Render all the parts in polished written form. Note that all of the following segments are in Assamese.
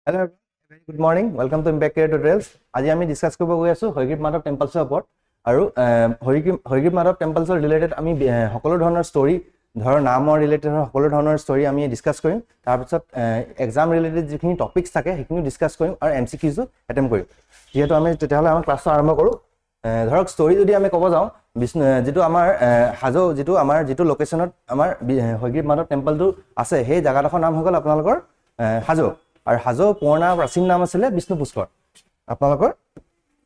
Hello, very good morning. Welcome to Impact Career Tutorials. আজি আমি ডিসকাস কৰিব গৈ আছো হয়গ্ৰীব মাধৱ টেম্পলছৰ ওপৰত আৰু হয়গ্ৰীব মাধৱ টেম্পলছৰ ৰিলেটেড আমি সকলো ধৰণৰ ষ্টৰী ধৰ নামৰ ৰিলেটেড সকলো ধৰণৰ ষ্টৰী আমি ডিসকাস কৰিম তাৰ পিছত এক্সাম ৰিলেটেড যিখিনি টপিকস থাকে সেইখিনি ডিসকাস কৰিম আৰু এমসিকিউজো এটেম্প কৰিম যেহেতু আমি তেতিয়াহলে আমাৰ ক্লাছটো আৰম্ভ কৰো ধৰক ষ্টৰী যদি আমি ক'ব যাওঁ যেটো আমাৰ হাজো যেটো আমাৰ যেটো লোকেশনত আমাৰ হয়গ্ৰীব মাধৱ টেম্পলটো আছে সেই জায়গাডোখৰ নাম হৈ গ'ল আপোনালোকৰ হাজো আৰু হাজো পুৰণা প্ৰাচীন নাম আছিল বিষ্ণু পুষ্কৰ আপোনালোকৰ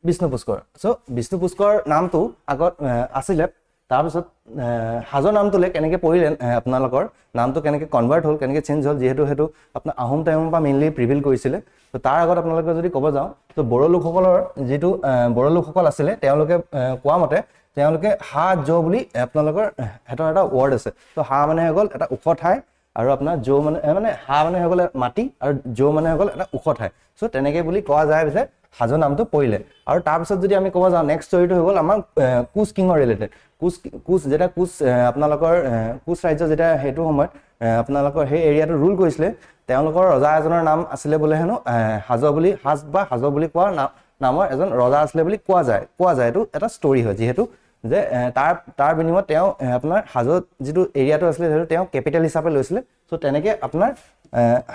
বিষ্ণু পুষ্কৰ সো বিষ্ণু পুষ্কৰ নামটো আগত আছিল তাৰ পিছত হাজো নামটোলে কেনেকৈ পৰিলে আপোনালোকৰ নামটো কেনেকৈ কনভাৰ্ট হ'ল কেনেকৈ চেঞ্জ হ'ল যেহেতু হেতু আপোনাৰ আহোম টাইমৰ পৰা মেইনলি প্ৰিভিল কৰিছিল তো তাৰ আগত আপোনালোকে যদি ক'ব যাওঁ তো বড়ো লোকসকলৰ যেটো বড়ো লোকসকল আছিল তেওঁলোকে কোৱা মতে তেওঁলোকে হা জো বুলি আপোনালোকৰ হেতৰ এটা ৱৰ্ড আছে তো হা মানে হৈ গ'ল এটা ওখ ঠাই আৰু আপোনাৰ জো মানে হা মানে হৈ গ'ল মাটি আৰু জো মানে হৈ গ'ল এটা ওখ ঠাই সো তেনেকৈ বুলি কোৱা যায় যে হাজো নামটো পৰিলে আৰু তাৰ পিছত যদি আমি ক'ব যাওঁ নেক্সট ষ্টৰীটো হৈ গ'ল আমাৰ কুচ কিঙৰ ৰিলেটেড কুচ যেটা কুচ আপোনালোকৰ কুচ ৰাজ্য যেটা হেতু সময়ত আপোনালোকৰ সেই এৰিয়াটো ৰুল কৰিছিলে তেওঁলোকৰ ৰজা এজনৰ নাম আছিলে বোলে হেনো হাজো বুলি হাজো বুলি কোৱা নামৰ এজন ৰজা আছিলে বুলি কোৱা যায় এটো এটা ষ্টৰী হয় যেহেতু যে তাৰ বিনিময়ত তেওঁ আপোনাৰ হাজো যেটো এৰিয়াটো আছিলে হেতু তেওঁ ক্যাপিটেল হিচাপে লৈছিলে সো তেনেকৈ আপোনাৰ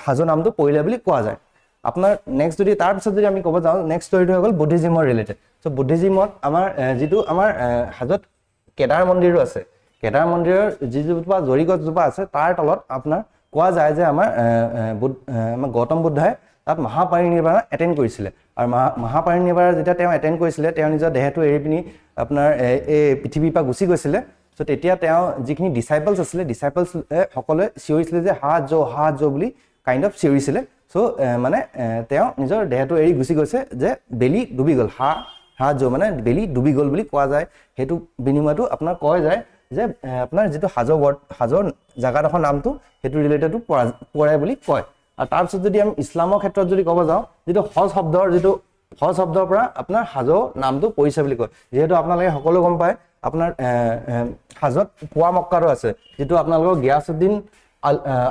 হাজো নামটো পৰিলে বুলি কোৱা যায় আপোনাৰ নেক্সট যদি তাৰ পিছত যদি আমি ক'ব যাওঁ নেক্সট ষ্টৰীটো হৈ গ'ল বুদ্ধিজিমৰ ৰিলেটেড সো বুদ্ধিজিমত আমাৰ যেটো আমাৰ হাজোত কেদাৰ মন্দিৰো আছে কেদাৰ মন্দিৰৰ যিজোপা জৰিগছজোপা আছে তাৰ তলত আপোনাৰ কোৱা যায় যে আমাৰ গৌতম বুদ্ধই তাত মহাপৰিনিৰ্বাণ এটেন্ড কৰিছিলে আৰু মহাপৰিনিৰ্বাণ যেতিয়া তেওঁ এটেন্ড কৰিছিলে তেওঁ নিজৰ দেহটো এৰি পিনি আপোনাৰ এই পৃথিৱীৰ পৰা গুচি গৈছিলে সো তেতিয়া তেওঁ যিখিনি ডিসাইপলছ আছিলে ডিসাইপলছ সকলোৱে চিঞৰিছিলে যে হা জো বুলি কাইন্ড অফ চিঞৰিছিলে সো মানে তেওঁ নিজৰ দেহটো এৰি গুচি গৈছে যে বেলি ডুবি গ'ল হা জো মানে বেলি ডুবি গ'ল বুলি কোৱা যায় হেতু বিনিময়টো আপোনাৰ কয় যায় যে আপোনাৰ যেটো হাজোৰ জায়গাডোখৰ নামটো হেতু ৰিলেটেড পৰে বুলি কয় আৰু তাৰ পিছত যদি আমি ইছলামৰ ক্ষেত্ৰত যদি ক'ব যাওঁ যেটো হজ শব্দৰ পৰা আপোনাৰ হাজো নামটো পৰিছে বুলি কয় যেহেতু আপোনালোকে সকলো গম পায় আপোনাৰ হাজোত পুৱা মক্কাটো আছে যেটো আপোনালোকৰ গিয়াছউদ্দিন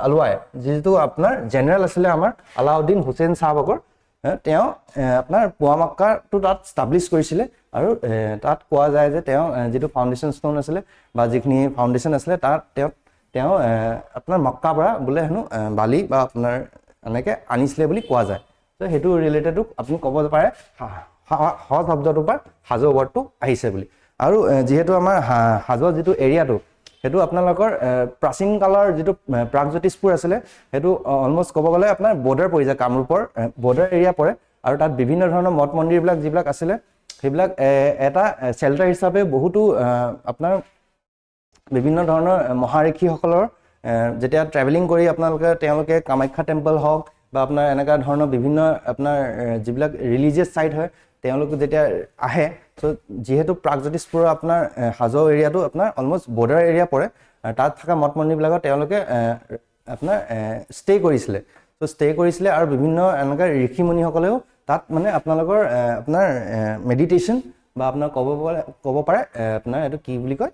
আলৱাই যেটো আপোনাৰ জেনেৰেল আছিলে আমাৰ আলাউদ্দিন হুছেইন সাহাবকৰ তেওঁ আপোনাৰ পুৱা মক্কাটো তাত স্টাবলিশ কৰিছিলে আৰু তাত কোৱা যায় যে তেওঁ যেটো ফাউণ্ডেশ্যন ষ্টোন আছিলে বা যিখিনি ফাউণ্ডেশ্যন আছিলে তাত তেওঁ আপোনাৰ মক্কা পৰা বোলে হেনো বালি বা আপোনাৰ এনেকৈ আনিছিলে বুলি কোৱা যায় তো হেতু ৰিলেটেডো আপুনি ক'ব পাৰে হজ শব্দটোৰ পৰা হাজো ৱৰ্ডটো আহিছে বুলি আৰু যেহেতু আমাৰ হাজো যেটো এৰিয়াটো হেতু আপোনালোকৰ প্ৰাচীন কালৰ যেটো প্ৰাগজ্যোতিষপুৰ আছিলে হেতু অলমোষ্ট ক'ব গ'লে আপোনাৰ বৰ্ডাৰ পৰি যায় কামৰূপৰ বৰ্ডাৰ এৰিয়া পৰে আৰু তাত বিভিন্ন ধৰণৰ মঠ মন্দিৰবিলাক যিবিলাক আছিলে সেইবিলাক এটা শেল্টাৰ হিচাপে বহুতো আপোনাৰ বিভিন্ন ধৰণৰ মহাৰিষীসকলৰ যেতিয়া ট্ৰেভেলিং কৰি তেওঁলোকে কামাখ্যা টেম্পল হওক বা আপোনাৰ এনেকা ধৰণৰ বিভিন্ন আপোনাৰ যিবিলাক ৰিলিজিয়াছ সাইট হয় তেওঁলোক যেতিয়া আহে সো যেহেতু প্ৰাগজ্যোতিষপুৰৰ আপোনাৰ হাজো এৰিয়াটো আপোনাৰ অলমোষ্ট বৰ্ডাৰ এৰিয়া পৰে তাত থকা মঠ মন্দিৰবিলাকত তেওঁলোকে আপোনাৰ ষ্টে কৰিছিলে আৰু বিভিন্ন এনেকা ঋষিমুনিসকলেও তাত মানে আপোনালোকৰ আপোনাৰ মেডিটেশ্যন বা আপোনাৰ ক'ব পাৰে আপোনাৰ এটো কি বুলি কয়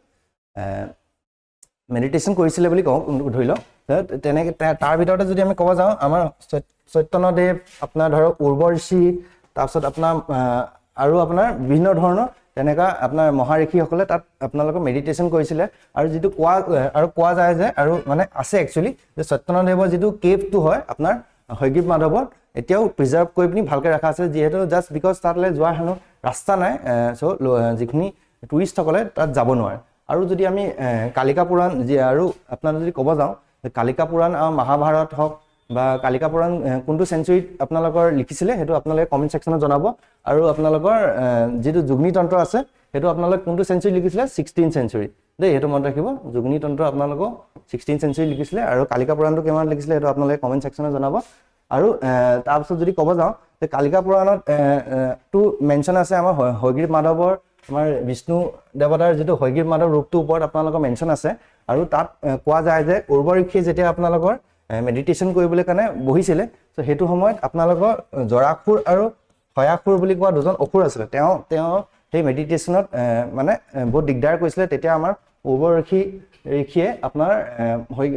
মেডিটেশ্যন কৰিছিলে বুলি কওঁ ধৰি লওক তেনেকৈ তাৰ ভিতৰতে যদি আমি ক'ব যাওঁ আমাৰ চৈতন্যদেৱ আপোনাৰ ধৰক উৰ্বশী তাৰপিছত আপোনাৰ আৰু আপোনাৰ বিভিন্ন ধৰণৰ তেনেকা আপোনাৰ মহাৰিষীসকলে তাত আপোনালোকৰ মেডিটেশ্যন কৰিছিলে আৰু যেটো কোৱা যায় যে আৰু মানে আছে একচুৱেলি যে চৈতন্যদেৱৰ যেটো কেভটো হয় আপোনাৰ হয়গ্ৰীব মাধৱৰ এতিয়াও প্ৰিজাৰ্ভ কৰি পিনি ভালকৈ ৰাখা আছে যেহেতু জাষ্ট বিকজ তাতলৈ যোৱাৰ হেনো ৰাস্তা নাই সো যিখিনি টুৰিষ্টসকলে তাত যাব নোৱাৰে আৰু যদি আমি কালিকা পুৰাণ আৰু আপোনাৰ যদি ক'ব যাওঁ কালিকা পুৰাণ আৰু মহাভাৰত হওক বা কালিকা পুৰাণ কোনটো চেঞ্চুৰীত আপোনালোকৰ লিখিছিলে হেতু আপোনালোকে কমেন্ট সেকশনত জনাব আৰু আপোনালোকৰ যেটো যুগ্নিতন্ত্ৰ আছে হেতু আপোনালোকে কোনটো চেঞ্চুৰী লিখিছিলে 16th চেঞ্চুৰী দেই হেতু মনত ৰাখিব যুগ্নিতন্ত্ৰ আপোনালোকক 16th চেঞ্চুৰী লিখিছিলে আৰু কালিকা পুৰাণটো কিমান লিখিছিলে হেতু আপোনালোকে কমেন্ট সেকশনত জনাব আৰু তাৰ পিছত যদি ক'ব যাওঁ যে কালিকা পুৰাণত টো মেনশ্যন আছে আমাৰ হয়গ্ৰীব মাধৱৰ আমাৰ বিষ্ণু দেৱতাৰ যেটো হয়গ্ৰীব মাধৱ ৰূপটোৰ ওপৰত আপোনালোকৰ মেনশ্যন আছে আৰু তাত কোৱা যায় যে উৰ্বশীয়ে যেতিয়া আপোনালোকৰ মেডিটেশ্যন কৰিবলৈ কাৰণে বহিছিলে সো হেতু সময়ত আপোনালোকৰ জৰাসুৰ আৰু হয়াসুৰ বুলি কোৱা দুজন অসুৰ আছিলে তেওঁ সেই মেডিটেশ্যনত মানে বহুত দিগদাৰ কৰিছিলে তেতিয়া আমাৰ উৰ্বশীয়ে আপোনাৰ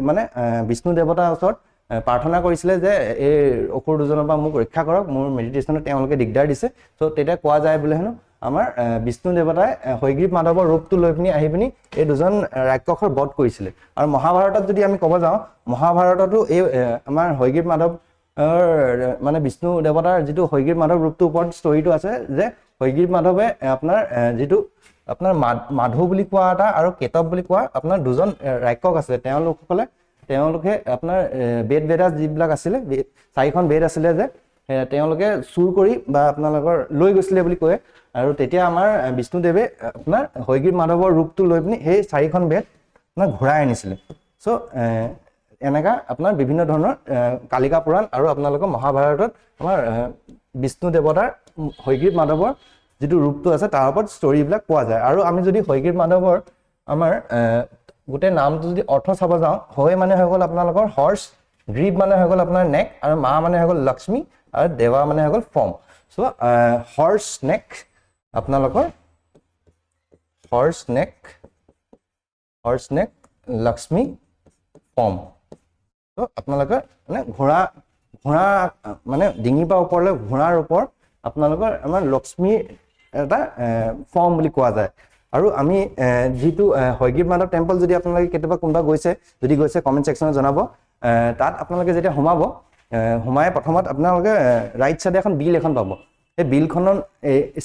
মানে বিষ্ণু দেৱতাৰ ওচৰত প্ৰাৰ্থনা কৰিছিলে যে এই অসুৰ দুজনৰ পৰা মোক ৰক্ষা কৰক, মোৰ মেডিটেশ্যনত তেওঁলোকে দিগদাৰ দিছে। চ' তেতিয়া কোৱা যায় বোলে হেনো আমাৰ বিষ্ণু দেৱতাই হয়গ্ৰীৱ মাধৱৰ ৰূপটো লৈ পিনি আহি পিনি এই দুজন ৰাক্ষসৰ বধ কৰিছিলে। আৰু মহাভাৰতত যদি আমি ক'ব যাওঁ, মহাভাৰততো এই আমাৰ হয়গ্ৰীৱ মাধৱ মানে বিষ্ণু দেৱতাৰ যিটো হয়গ্ৰীৱ মাধৱ ৰূপটোৰ ওপৰত ষ্টৰিটো আছে যে হয়গ্ৰীৱ মাধৱে আপোনাৰ যিটো আপোনাৰ মাধু বুলি কোৱা এটা আৰু কেতৱ বুলি কোৱা আপোনাৰ দুজন ৰাক্ষস আছিলে। তেওঁলোকে আপোনাৰ বেদ বেদাস যিবিলাক আছিলে, 4খন বেদ আছিলে যে তেওঁলোকে চুৰ কৰি বা আপোনালোকৰ লৈ গৈছিলে বুলি কয়। আৰু তেতিয়া আমাৰ বিষ্ণুদেৱে আপোনাৰ হয়গ্ৰীৱ মাধৱৰ ৰূপটো লৈ পিনি সেই 4খন বেদ আপোনাৰ ঘূৰাই আনিছিলে। চ' এনেকা আপোনাৰ বিভিন্ন ধৰণৰ কালিকা পুৰাণ আৰু আপোনালোকৰ মহাভাৰতত আমাৰ বিষ্ণু দেৱতাৰ হয়গ্ৰীৱ মাধৱৰ যিটো ৰূপটো আছে তাৰ ওপৰত ষ্টৰিবিলাক পোৱা যায়। আৰু আমি যদি হয়গ্ৰীৱ মাধৱৰ আমাৰ গোটেই নামটো যদি অৰ্থ চাব যাওঁ, হয় মানে হৈ গ'ল আপোনালোকৰ হৰ্চ, গ্ৰীৱ মানে হৈ গ'ল আপোনাৰ নেক, আৰু মা মানে হৈ গ'ল লক্ষ্মী, আৰু দেৱা মানে হৈ গ'ল ফৰ্ম। চ' হৰ্চ নেক আপোনালোকৰ হৰ্চ নেক লক্ষ্মী ফৰ্ম। ত' আপোনালোকৰ মানে ঘোঁৰা মানে ডিঙিৰ পৰা ওপৰলৈ ঘোঁৰাৰ ওপৰত আপোনালোকৰ আমাৰ লক্ষ্মী এটা ফৰ্ম বুলি কোৱা যায়। আৰু আমি যিটো হয়গ্ৰীৱ মাধৱ টেম্পল যদি আপোনালোকে কেতিয়াবা কোনোবা গৈছে কমেণ্ট ছেকশ্যনত জনাব। তাত আপোনালোকে যেতিয়া সোমাই প্ৰথমত আপোনালোকে ৰাইট চাইডে এখন বিল এখন পাব। সেই বিলখনৰ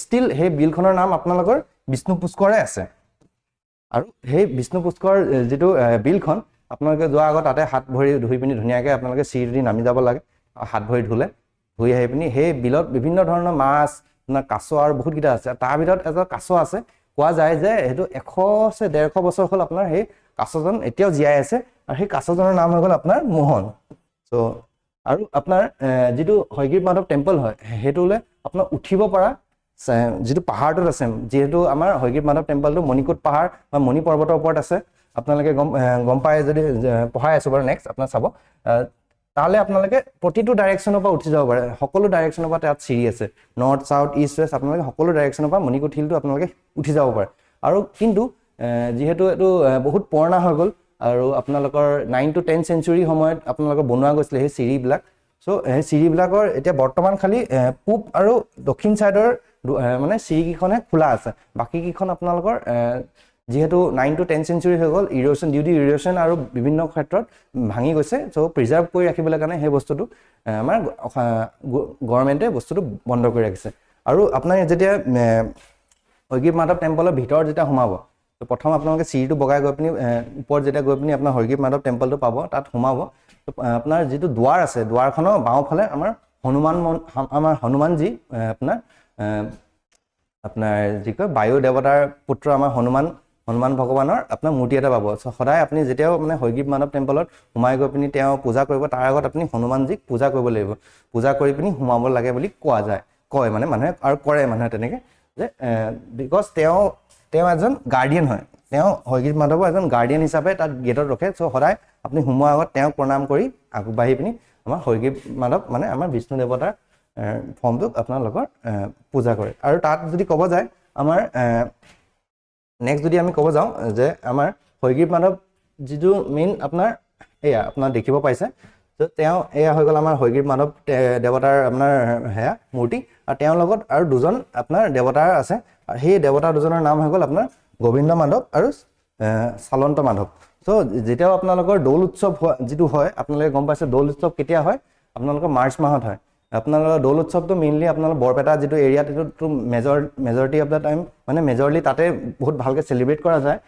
ষ্টিল সেই বিলখনৰ নাম আপোনালোকৰ বিষ্ণু পুষ্কৰে আছে। আৰু সেই বিষ্ণু পুষ্কৰ যিটো বিলখন আপোনালোকে যোৱাৰ আগত তাতে হাত ভৰি ধুই পিনি ধুনীয়াকৈ আপোনালোকে চিৰি নামি যাব লাগে। হাত ভৰি ধুই আহি পিনি সেই বিলত বিভিন্ন ধৰণৰ মাছ, আপোনাৰ কাছ আৰু বহুতকেইটা আছে। তাৰ ভিতৰত এটা কাছ আছে, কোৱা যায় যে সেইটো 100-150 বছৰ হ'ল আপোনাৰ সেই কাছজন এতিয়াও জীয়াই আছে। আৰু সেই কাছজনৰ নাম হৈ গ'ল আপোনাৰ মোহন। চ' আৰু আপোনাৰ যিটো হয়গ্ৰীৱ মাধৱ টেম্পল হয় সেইটোলৈ আপোনাৰ উঠিব পৰা যিটো পাহাৰটোত আছে, যিহেতু আমাৰ হয়গ্ৰীৱ মাধৱ টেম্পলটো মণিকোট পাহাৰ বা মণি পৰ্বতৰ ওপৰত আছে। আপোনালোকে গম পায় যদি পঢ়াই আছো বাৰু, নেক্সট আপোনাৰ চাব। তাহলে আপোনালোকে প্ৰতিটো ডাইৰেকশ্যনৰ পৰা উঠি যাব পাৰে। সকলো ডাইৰেকশ্যনৰ পৰা তাত চিৰি আছে, নৰ্থ, চাউথ, ইষ্ট, ৱেষ্ট, আপোনালোকে সকলো ডাইৰেকশ্যনৰ পৰা মণিকোট হিলটো আপোনালোকে উঠি যাব পাৰে। আৰু কিন্তু যিহেতু এইটো বহুত পুৰণা হৈ গ'ল আৰু আপোনালোকৰ 9 to 10 চেঞ্চুৰী সময়ত আপোনালোকৰ বনোৱা গৈছিলে সেই চিৰিবিলাক। চ' সেই চিৰিবিলাকৰ এতিয়া বৰ্তমান খালি পূব আৰু দক্ষিণ ছাইডৰ মানে চিৰিকেইখনে খোলা আছে। বাকীকেইখন আপোনালোকৰ যিহেতু 9 to 10 চেঞ্চুৰী হৈ গ'ল, ইৰ'শ্যন আৰু বিভিন্ন ক্ষেত্ৰত ভাঙি গৈছে। চ' প্ৰিজাৰ্ভ কৰি ৰাখিবলৈ কাৰণে সেই বস্তুটো আমাৰ গভৰ্ণমেণ্টে বস্তুটো বন্ধ কৰি ৰাখিছে। আৰু আপোনাৰ যেতিয়া হয়গ্ৰীৱ মাধৱ টেম্পলৰ ভিতৰত যেতিয়া সোমাব, প্ৰথম আপোনালোকে চিৰিটো বগাই গৈ পিনি ওপৰত যেতিয়া গৈ পিনি আপোনাৰ হয়গ্ৰীৱ মাধৱ টেম্পলটো পাব, তাত সোমাব। আপোনাৰ যিটো দুৱাৰ আছে, দুৱাৰখনৰ বাওঁফালে আমাৰ হনুমানজী আপোনাৰ যি কয় বায়ু দেৱতাৰ পুত্ৰ আমাৰ হনুমান ভগৱানৰ আপোনাৰ মূৰ্তি এটা পাব। সদায় আপুনি যেতিয়াও মানে হয়গ্ৰীৱ মাধৱ টেম্পলত সোমাই গৈ পিনি তেওঁ পূজা কৰিব, তাৰ আগত আপুনি হনুমানজীক পূজা কৰিব লাগিব। পূজা কৰি পিনি সোমাব লাগে বুলি কয় মানে মানুহে, আৰু কৰে মানুহে তেনেকৈ, যে বিকজ তেওঁ এজন গাৰ্ডিয়ান হয়। তেওঁ হয়গ্ৰীৱ মাধৱৰ এজন গাৰ্ডিয়ান হিচাপে তাত গেটত ৰখে। চ' সদায় আপুনি সোমোৱাৰ আগত তেওঁক প্ৰণাম কৰি আগবাঢ়ি পিনি আমাৰ হয়গ্ৰীৱ মাধৱ মানে আমাৰ বিষ্ণু দেৱতাৰ ফৰ্মটোক আপোনালোকৰ পূজা কৰে। আৰু তাত যদি ক'ব যায় আমাৰ নেক্সট যদি আমি ক'ব যাওঁ যে আমাৰ হয়গ্ৰীৱ মাধৱ যিটো মেইন আপোনাৰ এয়া আপোনাৰ দেখিব পাইছে, তেওঁ এয়া হৈ গ'ল আমাৰ হয়গ্ৰীৱ মাধৱ দেৱতাৰ আপোনাৰ সেয়া মূৰ্তি। আৰু তেওঁৰ লগত আৰু দুজন আপোনাৰ দেৱতাৰ আছে। আৰু সেই দেৱতা দুজনৰ নাম হৈ গ'ল আপোনাৰ গোবিন্দ মাধৱ আৰু চালন্ত মাধৱ। চ' যেতিয়াও আপোনালোকৰ দৌল উৎসৱ যিটো হয়, আপোনালোকে গম পাইছে দৌল উৎসৱ কেতিয়া হয়, আপোনালোকৰ মাৰ্চ মাহত হয়। আপোনালোকৰ দৌল উৎসৱটো মেইনলি আপোনালোকৰ বৰপেটা যিটো এৰিয়াত এইটো মেজৰিটি অফ দ্য টাইম মানে মেজৰলি তাতে বহুত ভালকৈ চেলিব্ৰেট কৰা যায়।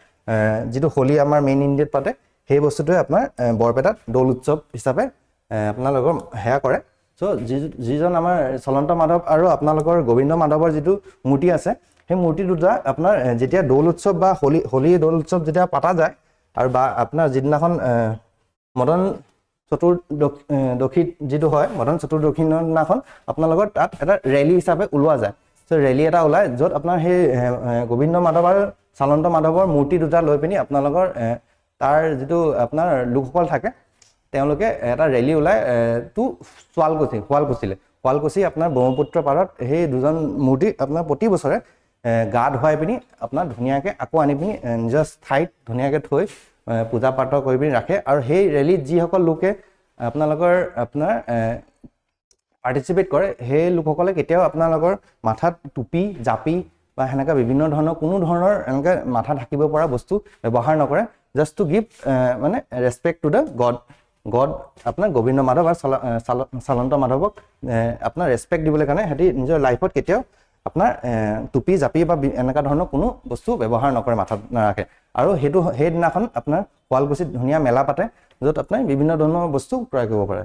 যিটো হোলী আমাৰ মেইন ইণ্ডিয়াত পাতে, সেই বস্তুটোৱে আপোনাৰ বৰপেটাত দৌল উৎসৱ হিচাপে আপোনালোকৰ সেয়া কৰে। চ' যিজন আমাৰ চলন্ত মাধৱ আৰু আপোনালোকৰ গোবিন্দ মাধৱৰ যিটো মূৰ্তি আছে, সেই মূৰ্তি দুটা আপোনাৰ যেতিয়া দৌল উৎসৱ বা হোলী দৌল উৎসৱ যেতিয়া পতা যায়, আৰু বা আপোনাৰ যিদিনাখন মদন চতুৰ্দশী যিটো হয়, মদন চতুৰ্দশীৰ দিনাখন আপোনালোকৰ তাত এটা ৰেলী হিচাপে ওলোৱা যায়। চ' ৰেলী এটা ওলায় য'ত আপোনাৰ সেই গোবিন্দ মাধৱ আৰু চালন্ত মাধৱৰ মূৰ্তি দুটা লৈ পিনি আপোনালোকৰ তাৰ যিটো আপোনাৰ লোকসকল থাকে, তেওঁলোকে এটা ৰেলী ওলাই শুৱালকুছি আপোনাৰ ব্ৰহ্মপুত্ৰ পাৰত সেই দুজন মূৰ্তি আপোনাৰ প্ৰতি বছৰে গা ধুৱাই পিনি আপোনাৰ ধুনীয়াকৈ আকৌ আনি পিনি নিজৰ ঠাইত ধুনীয়াকৈ থৈ পূজা পাঠ কৰি পিনি ৰাখে। আৰু সেই ৰেলীত যিসকল লোকে আপোনালোকৰ আপোনাৰ পাৰ্টিচিপেট কৰে সেই লোকসকলে কেতিয়াও আপোনালোকৰ মাথাত টুপি জাপি বা সেনেকা বিভিন্ন ধৰণৰ কোনো ধৰণৰ এনেকৈ মাথা ঢাকিব পৰা বস্তু ব্যৱহাৰ নকৰে জাষ্ট টু গিভ মানে ৰেচপেক্ট টু দ্য গড আপোনাৰ গোবিন্দ মাধৱ আৰু চালন্ত মাধৱক আপোনাৰ ৰেচপেক্ট দিবলৈ কাৰণে সিহঁতি নিজৰ লাইফত কেতিয়াও আপোনাৰ টুপি জাপি বা এনেকুৱা ধৰণৰ কোনো বস্তু ব্যৱহাৰ নকৰে মাথাত নাৰাখে আৰু সেইদিনাখন আপোনাৰ শুৱালকুছিত ধুনীয়া মেলা পাতে য'ত আপুনি বিভিন্ন ধৰণৰ বস্তু ক্ৰয় কৰিব পাৰে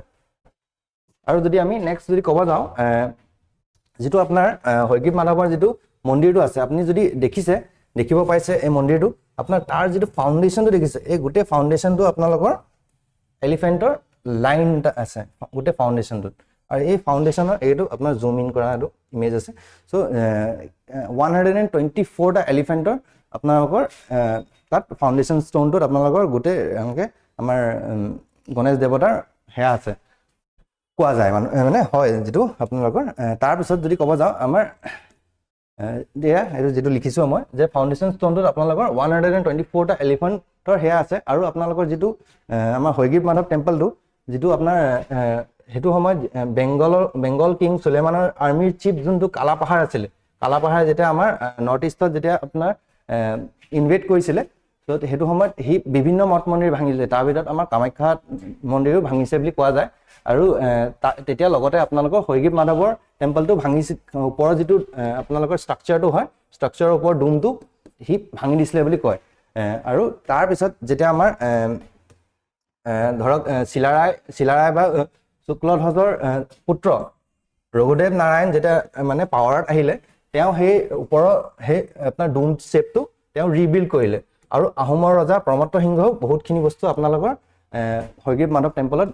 আৰু যদি আমি নেক্সট যদি ক'ব যাওঁ যিটো আপোনাৰ হয়গ্ৰীৱ মাধৱৰ যিটো মন্দিৰটো আছে আপুনি যদি দেখিব পাইছে এই মন্দিৰটো আপোনাৰ তাৰ যিটো ফাউণ্ডেশ্যনটো দেখিছে এই গোটেই ফাউণ্ডেশ্যনটো আপোনালোকৰ এলিফেণ্টৰ লাইন এটা আছে গোটেই ফাউণ্ডেশ্যনটোত আৰু এই ফাউণ্ডেশ্যনৰ এইটো আপোনাৰ জুম ইন কৰা এইটো ইমেজ আছে চ' 124টা এলিফেণ্টৰ আপোনালোকৰ তাত ফাউণ্ডেশ্যন ষ্ট'নটোত আপোনালোকৰ গোটেই এনেকৈ আমাৰ গণেশ দেৱতাৰ সেয়া আছে কোৱা যায় মানে হয় যিটো আপোনালোকৰ তাৰপিছত যদি ক'ব যাওঁ আমাৰ দিয়া এইটো যিটো লিখিছোঁ মই যে ফাউণ্ডেশ্যন ষ্ট'নটোত আপোনালোকৰ 124টা এলিফেণ্টৰ সেয়া আছে আৰু আপোনালোকৰ যিটো আমাৰ হয়গ্ৰীৱ মাধৱ টেম্পলটো যিটো আপোনাৰ সেইটো সময়ত বেংগল কিং চুলেমানৰ আৰ্মিৰ চিফ যোনটো কালাপাহাৰ আছিলে কালাপাহাৰ যেতিয়া আমাৰ নৰ্থ ইষ্টত যেতিয়া আপোনাৰ ইনভেড কৰিছিলে ত' সেইটো সময়ত সি বিভিন্ন মঠ মন্দিৰ ভাঙিছিলে তাৰ ভিতৰত আমাৰ কামাখ্যা মন্দিৰো ভাঙিছে বুলি কোৱা যায় আৰু তেতিয়া লগতে আপোনালোকৰ হয়গ্ৰীৱ মাধৱৰ টেম্পলটো ভাঙিছে ওপৰৰ যিটো আপোনালোকৰ ষ্ট্ৰাকচাৰটো হয় ষ্ট্ৰাকচাৰৰ ওপৰৰ ডোমটো সি ভাঙি দিছিলে বুলি কয় আৰু তাৰপিছত যেতিয়া আমাৰ ধৰক চিলাৰায় বা শুক্লধ্বজৰ পুত্ৰ ৰঘুদেৱ নাৰায়ণ যেতিয়া মানে পাৱাৰত আহিলে তেওঁ সেই ওপৰৰ সেই আপোনাৰ ডোম শ্বেপটো তেওঁ ৰিবিল্ড কৰিলে আৰু আহোমৰ ৰজা প্ৰমত্ত সিংহও বহুতখিনি বস্তু আপোনালোকৰ হয়গ্ৰীৱ মাধৱ টেম্পলত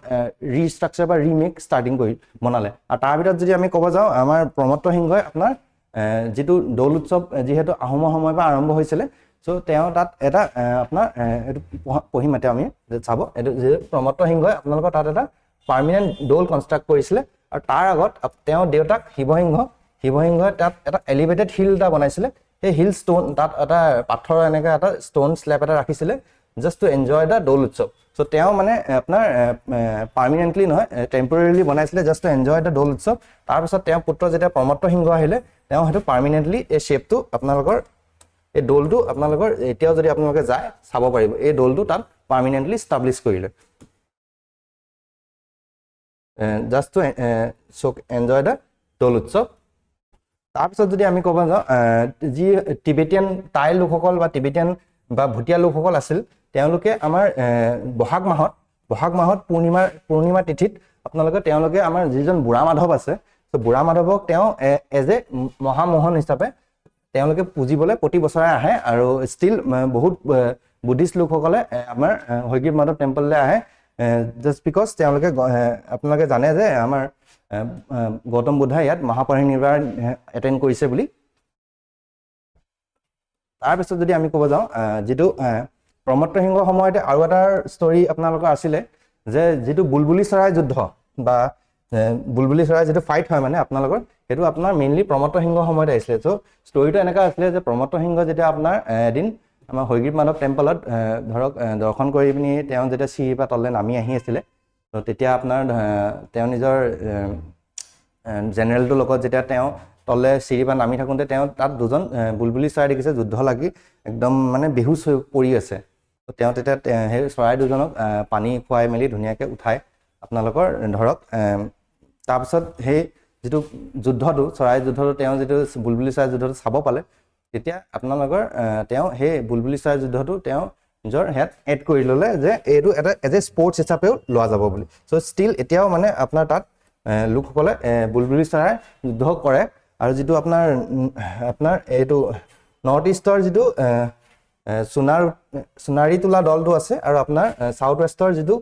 ৰিষ্ট্ৰাকচাৰ বা ৰিমেক ষ্টাৰ্টিং কৰি বনালে আৰু তাৰ ভিতৰত যদি আমি ক'ব যাওঁ আমাৰ প্ৰমত্ত সিংহই আপোনাৰ যিটো দৌল উৎসৱ যিহেতু আহোমৰ সময়ৰ পৰা আৰম্ভ হৈছিলে চ' তেওঁ তাত এটা আপোনাৰ এইটো পঢ়িম এতিয়া আমি চাব এইটো যিহেতু প্ৰমত্ত সিংহই আপোনালোকৰ তাত এটা পাৰ্মিনেণ্ট দৌল কনষ্ট্ৰাক্ট কৰিছিলে আৰু তাৰ আগত তেওঁ দেউতাক শিৱসিংহই তাত এটা এলিভেটেড হিল এটা বনাইছিলে সেই হিল ষ্ট'ন তাত এটা পাথৰ এনেকৈ এটা ষ্ট'ন স্লেব এটা ৰাখিছিলে জাষ্ট টু এনজয় দ্য দৌল উৎসৱ চ' তেওঁ মানে আপোনাৰ পাৰ্মিনেণ্টলি নহয় টেম্পৰেৰিলি বনাইছিলে জাষ্ট টু এনজয় দ্য দৌল উৎসৱ তাৰপিছত তেওঁৰ পুত্ৰ যেতিয়া প্ৰমত্ত সিংহ আহিলে তেওঁ সেইটো পাৰ্মিনেণ্টলি এই শ্বেপটো আপোনালোকৰ এই দৌলটো আপোনালোকৰ এতিয়াও যদি আপোনালোকে যায় চাব পাৰিব এই দৌলটো তাত পাৰ্মিনেণ্টলি ষ্টাব্লিছ কৰিলে জাষ্ট টু এনজয় দ্য দৌল উৎসৱ তাৰপিছত যদি আমি ক'ব যাওঁ যি টিবেটিয়ান টাই লোকসকল বা টিবেটিয়ান বা ভুটীয়া লোকসকল আছিল তেওঁলোকে আমাৰ বহাগ মাহত পূৰ্ণিমা তিথিত তেওঁলোকে আমাৰ যিজন বুঢ়া মাধৱ আছে ত' বুঢ়া মাধৱক তেওঁ এজ এ মহামোহন হিচাপে তেওঁলোকে পুজিবলৈ প্ৰতি বছৰে আহে আৰু ষ্টিল বহুত বুদ্ধিষ্ট লোকসকলে আমাৰ হয়গ্ৰীৱ মাধৱ টেম্পললৈ আহে জাষ্ট বিকজ তেওঁলোকে আপোনালোকে জানে যে আমাৰ গৌতম বুদ্ধাই ইয়াত মহাপৰিনিৰ্বাণ এটেণ্ড কৰিছে বুলি তাৰপিছত যদি আমি ক'ব যাওঁ যিটো প্ৰমত্ত সিংহৰ সময়তে আৰু এটা ষ্টৰী আপোনালোকৰ আছিলে যে যিটো বুলবুলি চৰাই যুদ্ধ বা বুলবুলি চৰাই যিটো ফাইট হয় মানে আপোনালোকৰ সেইটো আপোনাৰ মেইনলি প্ৰমত্ত সিংহৰ সময়তে আহিছিলে চ' ষ্টৰিটো এনেকুৱা আছিলে যে প্ৰমত্ত সিংহ যেতিয়া আপোনাৰ এদিন আমাৰ হয়গ্ৰীৱ মাধৱ টেম্পলত ধৰক দৰ্শন কৰি পিনি তেওঁ যেতিয়া চিৰিৰ পৰা তললৈ নামি আহি আছিলে ত' তেতিয়া আপোনাৰ তেওঁ নিজৰ জেনেৰেলটোৰ লগত যেতিয়া তেওঁ তললৈ চিৰিৰ পৰা নামি থাকোঁতে তেওঁ তাত দুজন বুলবুলি চৰাই দেখিছে যুদ্ধ লাগি একদম মানে বেহুচ হৈ পৰি আছে তেওঁ তেতিয়া সেই চৰাই দুজনক পানী খুৱাই মেলি ধুনীয়াকৈ উঠাই আপোনালোকৰ ধৰক তাৰপিছত সেই যিটো চৰাই যুদ্ধটো তেওঁ যিটো বুলবুলি চৰাই যুদ্ধটো চাব পালে তেতিয়া আপোনালোকৰ তেওঁ সেই বুলবুলি চৰাই যুদ্ধটো তেওঁ নিজৰ হেড এড কৰি ল'লে যে এইটো এটা এজ এ স্পৰ্টছ হিচাপেও লোৱা যাব বুলি চ' ষ্টিল এতিয়াও মানে আপোনাৰ তাত লোকসকলে বুলবুলি চৰাই যুদ্ধ কৰে আৰু যিটো আপোনাৰ এইটো নৰ্থ ইষ্টৰ যিটো সোণাৰী তোলা দলটো আছে আৰু আপোনাৰ চাউথ ৱেষ্টৰ যিটো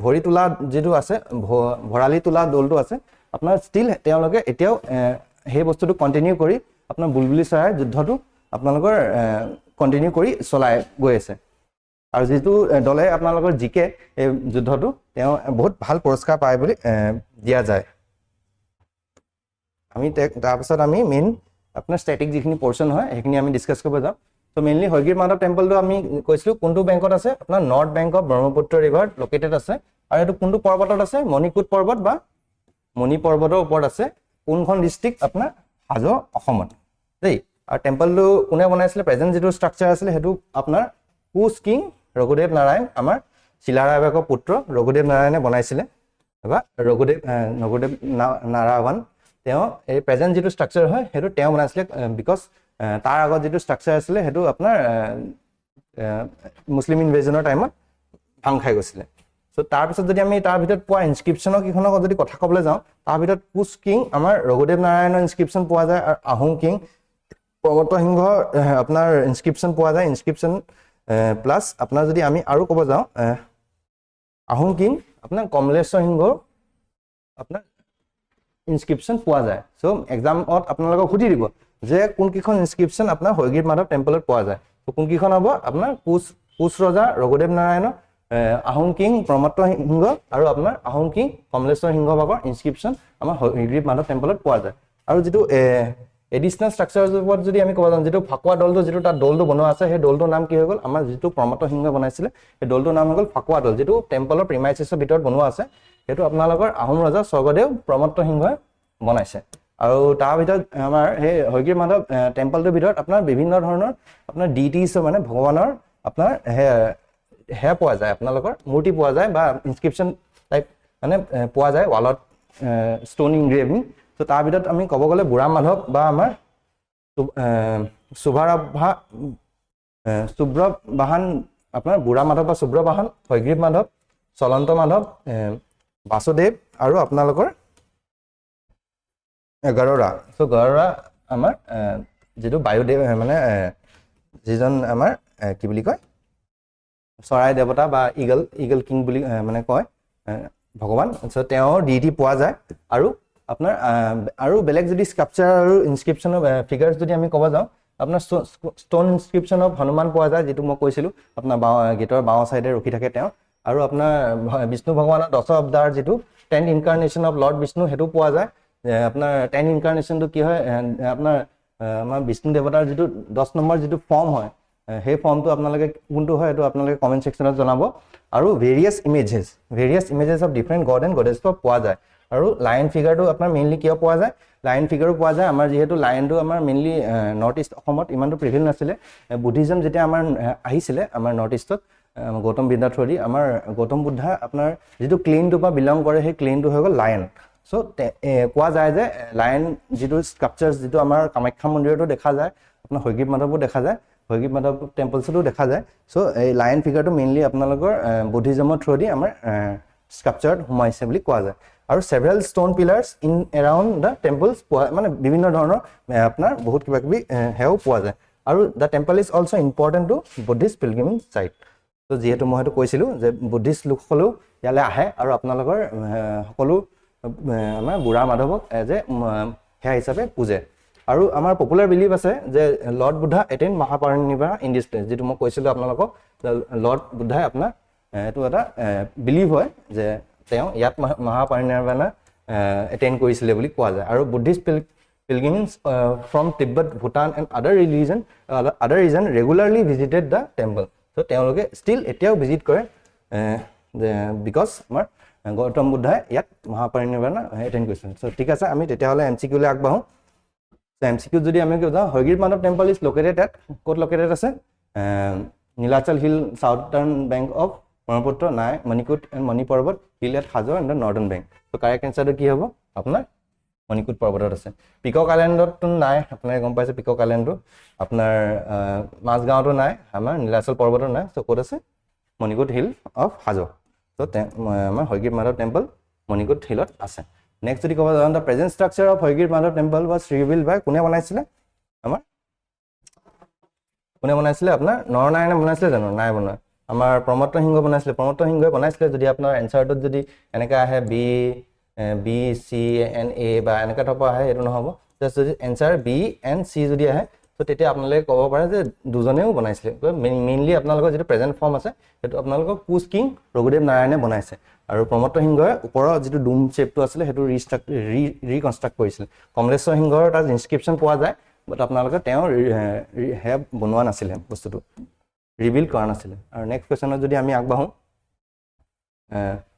ভৰি তোলা যিটো আছে ভৰালি তোলা দলটো আছে আপোনাৰ ষ্টিল তেওঁলোকে এতিয়াও সেই বস্তুটো কণ্টিনিউ কৰি আপোনাৰ বুলবুলি চৰাইৰ যুদ্ধটো আপোনালোকৰ কণ্টিনিউ কৰি চলাই গৈ আছে আৰু যিটো দলে আপোনালোকৰ জিকে এই যুদ্ধটো তেওঁ বহুত ভাল পুৰস্কাৰ পায় বুলি দিয়া যায় আমি তাৰপিছত আমি মেইন আপোনাৰ ষ্টেটিক যিখিনি পৰ্চন হয় সেইখিনি আমি ডিছকাছ কৰিব যাম So mainly Hoygir Madhav temple to ami koisilu kuntu bankot ase apnar North Bank of Brahmaputra River located ase aru etu kuntu porbotot ase Monikut Porbot ba Moni Porbotor opor ase kunkhon district apnar Hajo Asomot dei aru temple to kune banaisile present jitu structure asile hetu apnar Kus King Raghudev Narayan amar Silara Beko putra Raghudev Narayane banaisile ba Raghudev Narayan teo ei present jitu structure hoy hetu teo banaisile because তাৰ আগত যেটো স্ট্ৰাকচাৰ আছিল হেতু আপোনাৰ মুসলিম ইনভেজনৰ টাইমত ভাং খাই গৈছিল সো তাৰ পিছত যদি আমি তাৰ ভিতৰত পোৱা ইনস্ক্ৰিপচনৰ কিখনক যদি কথা কবলৈ যাওঁ তাৰ ভিতৰত কুছ কিং আমাৰ ৰঘুদেৱ নাৰায়ণৰ ইনস্ক্ৰিপচন পোৱা যায় আৰু আহোম কিং পৰ্বত সিংহ আপোনাৰ ইনস্ক্ৰিপচন পোৱা যায় ইনস্ক্ৰিপচন প্লাস আপোনাৰ যদি আমি আৰু ক'ব যাওঁ আহোম কিং আপোনাৰ কমলেশ্বৰ সিংহ আপোনাৰ ইনস্ক্ৰিপচন পোৱা যায় সো এক্সামত আপোনালোকক সুধি দিব যে কোন কিখন ইনস্ক্ৰিপচন আপোনাৰ Hoygir Madhav টেম্পলত পোৱা যায় তো কোন কিখন হ'ব আপোনাৰ কুছ ৰজা ৰঘুদেৱ নাৰায়ণ আহোম কিং প্ৰমত্ত সিংহ আৰু আপোনাৰ আহোম কিং কমলেশ্বৰ সিংহ ভাগৰ ইনস্ক্ৰিপচন আমাৰ Hoygir Madhav টেম্পলত পোৱা যায় আৰু যেটো এডিশনাল স্ট্ৰাকচাৰৰ ওপৰত যদি আমি ক'ব যাওঁ যেটো ফাকুৱা দলটো যেটো তাৰ দলটো বনোৱা আছে সেই দলটোৰ নাম কি হৈ গ'ল আমাৰ যেটো প্ৰমত্ত সিংহ বনাইছিল সেই দলটোৰ নাম হৈ গ'ল ফাকুৱা দল যেটো টেম্পলৰ প্ৰিমাইসেছৰ ভিতৰত বনোৱা আছে হেতু আপোনালোকৰ আহোম ৰজা স্বৰ্গদেউ প্ৰমত্ত সিংহই বনাইছে আৰু তাৰ ভিতৰত আমাৰ হে Hoygir Madhav টেম্পলটোৰ ভিতৰত আপোনাৰ বিভিন্ন ধৰণৰ আপোনাৰ ডিটিছ মানে ভগৱানৰ আপোনাৰ হে পোৱা যায় আপোনালোকৰ মূৰ্তি পোৱা যায় বা ইনস্ক্ৰিপচন টাইপ মানে পোৱা যায় ৱালত ষ্টোন ইনগ্ৰেভিং তো তাৰ ভিতৰত আমি ক'ব গ'লে বুঢ়া মাধৱ বা আমাৰ সুব্ৰবাহন আপোনাৰ বুঢ়া মাধৱ বা সুব্ৰবাহন Hoygir Madhav চলন্ত মাধৱ বাসুদেৱ আৰু আপোনালোকৰ গৰুড়া সো গৰুড়া আমাৰ যেটো বায়ুদেৱ মানে যিজন আমাৰ কি বুলি কয় চৰাই দেৱতা বা ইগল কিং বুলি মানে কয় ভগৱান সো তেওঁৰ ডিটি পোৱা যায় আৰু আপোনাৰ আৰু বেলেগ যদি স্কাল্পচাৰ আৰু ইনস্ক্ৰিপচনৰ ফিগাৰছ যদি আমি ক'ব যাওঁ আপোনাৰ ষ্টোন ইনস্ক্ৰিপচন অফ হনুমান পোৱা যায় যেটো মই কৈছিলো আপোনাৰ গেটৰ বাও সাইডে ৰখি থাকে তেওঁ আৰু আপোনাৰ বিষ্ণু ভগৱানৰ 10 অৱতাৰ যেটো 10 ইনকাৰ্নেশন অফ লৰ্ড বিষ্ণু হেতু পোৱা যায় আপোনাৰ 10 ইনকাৰ্নেশনটো কি হয় আপোনাৰ আমাৰ বিষ্ণু দেৱতাৰ যেটো 10 নম্বৰ যেটো ফৰ্ম হয় সেই ফৰ্মটো আপোনালোকে কোনটো হয় এটো আপোনালোকে কমেন্ট সেকশনত জনাব আৰু various images of different god and goddess পোৱা যায় আৰু লায়ন ফিগাৰটো আপোনাৰ মেইনলি কিয় পোৱা যায় লায়ন ফিগাৰো পোৱা যায় আমাৰ যেহেতু লায়নটো আমাৰ মেইনলি নৰ্থ ইষ্ট অসমত ইমানটো প্ৰিভিল নাছিলে বুদ্ধিজম যেতিয়া আমাৰ আহিছিলে আমাৰ নৰ্থ ইষ্টত গৌতম বুদ্ধা থ্ৰদি আমাৰ গৌতম বুদ্ধা আপোনাৰ যেটো ক্লেইনটো বা বিলং কৰে সেই ক্লেইনটো হৈ গ'ল লায়ন সো কোৱা যায় যে লায়ন যেটো স্কাল্পচাৰছ যেটো আমাৰ কামাখ্যা মন্দিৰতো দেখা যায় আপোনাৰ Hoygir Madhavো দেখা যায় Hoygir Madhav টেম্পলছতো দেখা যায় সো এই লায়ন ফিগাৰটো মেইনলি আপোনালোকৰ বুদ্ধিজমৰ থ্ৰদি আমাৰ স্কাল্পচাৰত সোমাইছে বুলি কোৱা যায় আৰু several stone pillars in around the temples মানে বিভিন্ন ধৰণৰ আপোনাৰ বহুত কিবা কিবি হেও পোৱা যায় আৰু the temple is also important to Buddhist pilgrimage site তো যেহেতু মই হেতু কৈছিলো যে বুদ্ধিষ্ট লোকসকলেও ইয়ালে আহে আৰু আপোনালোকৰ সকলো আমাৰ বুঢ়া মাধৱক এজ এ হেয়া হিচাপে পূজে আৰু আমাৰ পপুলাৰ বিলিভ আছে যে lord Buddha attain Mahaparinirvana in this place যেটো মই কৈছিলো আপোনালোকক লৰ্ড বুদ্ধাই আপোনাৰ এটো এটা বিলিভ হয় যে তেওঁ ইয়াত মহাপৰিনিৰ্বাণ এটেইন কৰিছিলে বুলি কোৱা যায় আৰু Buddhist pilgrims from Tibet, Bhutan and other region regularly visited the temple. So তেওঁলোকে still এতিয়াও ভিজিট কৰে because আমাৰ গৌতম বুদ্ধাই ইয়াত মহাপৰিনিৰ্বাণ এটেইন কৰিছিল সো ঠিক আছে আমি তেতিয়া হলে এমসিকিউ লে আগবাঢ়ো এমসিকিউ যদি আমি কওঁ Hoygir Madhav temple is located at ক'ত located আছে Nilachal hill southern bank of Brahmaputra নাই Manikut and Mani Parbat hill at Hajo and northern bank তো কাৰেক্ট এনসাৰটো কি হ'ব আপোনাৰ মণিকুট পৰ্বতত আছে পিকক আইলেণ্ডটো নাই আপোনালোকে গম পাইছে পিকক আইলেণ্ডটো আপোনাৰ মাছগাঁওটো নাই আমাৰ নীলাচল পৰ্বতত নাই সো ক'ত আছে মণিকুট হিল অফ হাজো তো আমাৰ Hoygir Madhav টেম্পল মণিকুট হিলত আছে নেক্সট যদি ক'ব যাওঁ the present structure of Hoygir Madhav temple was revealed by কোনে বনাইছিলে আমাৰ কোনে বনাইছিলে আপোনাৰ নৰনাৰায়ণে বনাইছিলে জানো নাই বনোৱা আমাৰ প্ৰমত্ত সিংহ বনাইছিলে প্ৰমত্ত সিংহই বনাইছিলে যদি আপোনাৰ এনসাৰটোত যদি এনেকা আহে বি সি এন এ বা এনেকা টাইপৰ আহে এটো নহব জাস্ট যদি এনসাৰ বি এন সি যদি আহে তো তেতিয়া আপোনালোকে ক'ব পাৰে যে দুজনেও বনাইছিলে মেইনলি আপোনালোকৰ যেটো প্ৰেজেন্ট ফৰ্ম আছে হেতু আপোনালোকৰ কুছ কিং ৰঘুদেৱ নাৰায়ণে বনাইছে আৰু প্ৰমত্ত সিংহই ওপৰৰ যেটো ডুম শেপটো আছিল হেতু ৰিকনস্ট্ৰাক্ট কৰিছিল কমলেশ্বৰ সিংহৰ তাত ইনস্ক্ৰিপচন পোৱা যায় বাট আপোনালোকে তেওঁ সেয়া বনোৱা নাছিলে বস্তুটো ৰিভিল কৰা নাছিলে আৰু নেক্সট কুৱেশ্যনত যদি আমি আগবাঢ়ো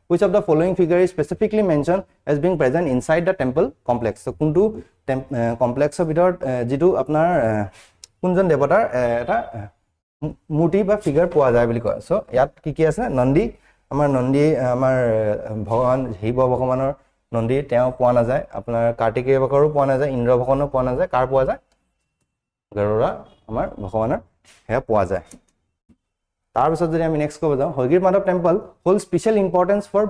which of the following figure is specifically mentioned as being present inside the temple complex so কোনটো কমপ্লেক্সৰ ভিতৰত যেটো আপোনাৰ কোনজন দেৱতাৰ এটা মূৰ্তি বা ফিগাৰ পোৱা যায় বুলি কয় সো ইয়াত কি আছে নন্দী আমাৰ ভগৱান শিৱ ভগৱানৰ নন্দী তেওঁ পোৱা নাযায় আপোনাৰ কাৰ্তিকেয় ভগৱানৰো পোৱা নাযায় ইন্দ্ৰ ভগৱানৰো পোৱা নাযায় কাৰ পোৱা যায় গৰুড়া আমাৰ ভগৱানৰ হেয়া পোৱা যায় তাৰ পিছত যদি আমি নেক্সট ক'ব যাওঁ Hayagriva Madhav temple hold special importance for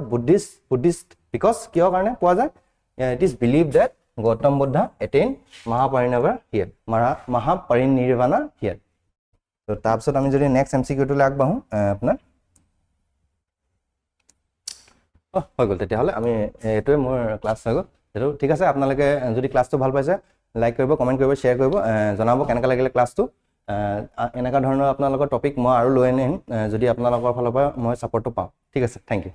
Buddhist because কিয় কাৰণে পোৱা যায় it is believe that Gautam Buddha attain Mahaparinirvana here Mahaparinirvana here তো তাৰ পিছত আমি যদি নেক্সট এমসিকিউটোলৈ আগবাঢ়ো আপোনাৰ হৈ গ'ল তেতিয়াহ'লে আমি এইটোৱে মোৰ ক্লাছ হৈ গ'ল সেইটো ঠিক আছে আপোনালোকে যদি ক্লাছটো ভাল পাইছে লাইক কৰিব কমেণ্ট কৰিব শ্বেয়াৰ কৰিব জনাব কেনেকুৱা লাগিলে ক্লাছটো এনেকুৱা ধৰণৰ আপোনালোকৰ টপিক মই আৰু লৈ আনিম যদি আপোনালোকৰ ফালৰ পৰা মই ছাপোৰ্টটো পাওঁ ঠিক আছে থেংক ইউ